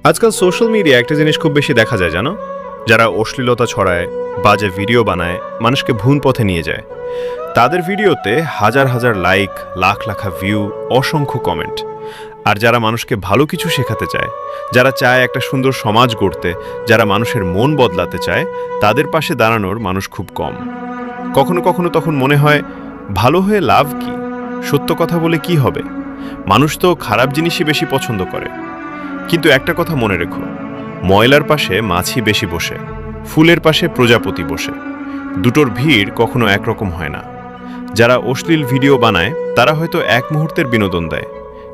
আজকাল social media একটা জিনিস খুব বেশি দেখা যায় জানো, যারা অশ্লীলতা ছড়ায়, বাজে ভিডিও বানায়, মানুষকে ভুল পথে নিয়ে যায়। তাদের ভিডিওতে হাজার হাজার লাইক, লাখ লাখ ভিউ, অসংখ্য কমেন্ট। আর যারা মানুষকে ভালো কিছু শেখাতে চায়, যারা চায় একটা সুন্দর সমাজ গড়তে, যারা মানুষের মন বদলাতে চায়, তাদের পাশে দাঁড়ানোর মানুষ খুব কম। কখনো কখনো তখন মনে হয়, ভালো হয়ে লাভ কি? সত্য কথা বলে কি হবে? মানুষ তো খারাপ জিনিসই বেশি পছন্দ করে। কিন্তু একটা কথা মনে রেখো, ময়লার পাশে মাছি বেশি বসে, ফুলের পাশে প্রজাপতি বসে। দুটোর ভিড় কখনো একরকম হয় না। যারা অশ্লীল ভিডিও বানায় তারা হয়তো এক মুহূর্তের বিনোদন দেয়,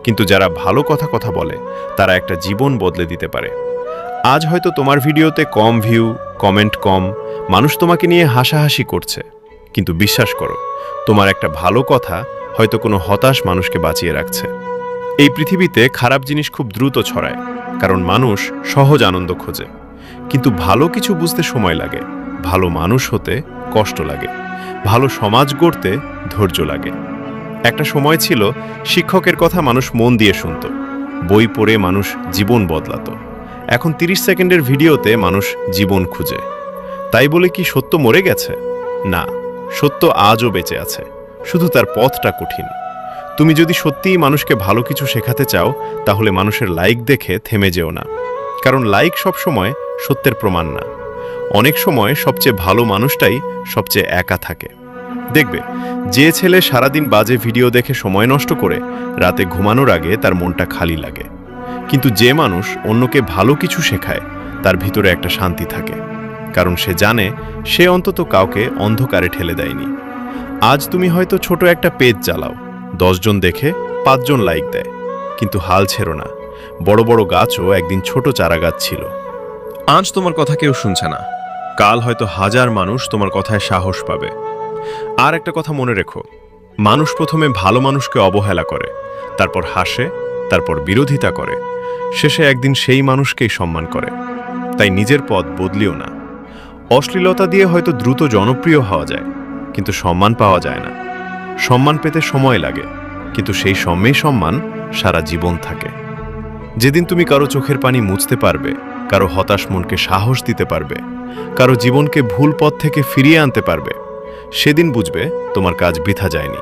কিন্তু যারা ভালো কথা বলে তারা একটা জীবন বদলে দিতে পারে। আজ হয়তো তোমার ভিডিওতে কম ভিউ, কমেন্ট কম, মানুষ তোমাকে নিয়ে হাসাহাসি করছে, কিন্তু বিশ্বাস করো, তোমার একটা ভালো কথা হয়তো কোনো হতাশ মানুষকে বাঁচিয়ে রাখছে। এই পৃথিবীতে খারাপ জিনিস খুব দ্রুত ছড়ায়, কারণ মানুষ সহজ আনন্দ খোঁজে। কিন্তু ভালো কিছু বুঝতে সময় লাগে, ভালো মানুষ হতে কষ্ট লাগে, ভালো সমাজ গড়তে ধৈর্য লাগে। একটা সময় ছিল শিক্ষকের কথা মানুষ মন দিয়ে শুনত, বই পড়ে মানুষ জীবন বদলাতো। এখন 30 সেকেন্ডের ভিডিওতে মানুষ জীবন খুঁজে। তাই বলে কি সত্য মরে গেছে? না, সত্য আজও বেঁচে আছে, শুধু তার পথটা কঠিন। তুমি যদি সত্যিই মানুষকে ভালো কিছু শেখাতে চাও, তাহলে মানুষের লাইক দেখে থেমে যেও না, কারণ লাইক সবসময় সত্যের প্রমাণ না। অনেক সময় সবচেয়ে ভালো মানুষটাই সবচেয়ে একা থাকে। দেখবে, যে ছেলে সারাদিন বাজে ভিডিও দেখে সময় নষ্ট করে, রাতে ঘুমানোর আগে তার মনটা খালি লাগে। কিন্তু যে মানুষ অন্যকে ভালো কিছু শেখায়, তার ভিতরে একটা শান্তি থাকে, কারণ সে জানে সে অন্তত কাউকে অন্ধকারে ঠেলে দেয়নি। আজ তুমি হয়তো ছোট একটা পেজ চালাও, 10 জন দেখে 5 জন লাইক দেয়, কিন্তু হাল ছেড়ো না। বড় বড় গাছও একদিন ছোট চারা গাছ ছিল। আজ তোমার কথা কেউ শুনছে না, কাল হয়তো হাজার মানুষ তোমার কথায় সাহস পাবে। আর একটা কথা মনে রেখো, মানুষ প্রথমে ভালো মানুষকে অবহেলা করে, তারপর হাসে, তারপর বিরোধিতা করে, শেষে একদিন সেই মানুষকেই সম্মান করে। তাই নিজের পথ বদলিও না। অশ্লীলতা দিয়ে হয়তো দ্রুত জনপ্রিয় হওয়া যায়, কিন্তু সম্মান পাওয়া যায় না। সম্মান পেতে সময় লাগে, কিন্তু সেই সম্মান সারা জীবন থাকে। যেদিন তুমি কারো চোখের পানি মুছতে পারবে, কারো হতাশ মনকে সাহস দিতে পারবে, কারো জীবনকে ভুল পথ থেকে ফিরিয়ে আনতে পারবে, সেদিন বুঝবে তোমার কাজ বৃথা যায়নি।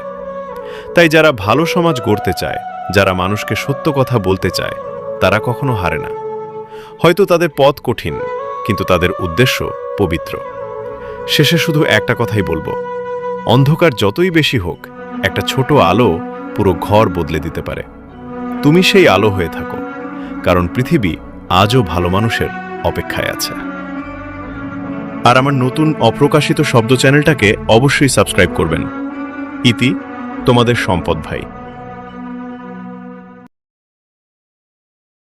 তাই যারা ভালো সমাজ গড়তে চায়, যারা মানুষকে সত্য কথা বলতে চায়, তারা কখনো হারে না। হয়তো তাদের পথ কঠিন, কিন্তু তাদের উদ্দেশ্য পবিত্র। শেষে শুধু একটা কথাই বলবো, অন্ধকার যতই বেশি হোক, একটা ছোট আলো পুরো ঘর বদলে দিতে পারে। তুমি সেই আলো হয়ে থাকো, কারণ পৃথিবী আজও ভালো মানুষের অপেক্ষায় আছে। আর আমার নতুন অপ্রকাশিত শব্দ চ্যানেলটাকে অবশ্যই সাবস্ক্রাইব করবেন। ইতি, তোমাদের সম্পদ ভাই।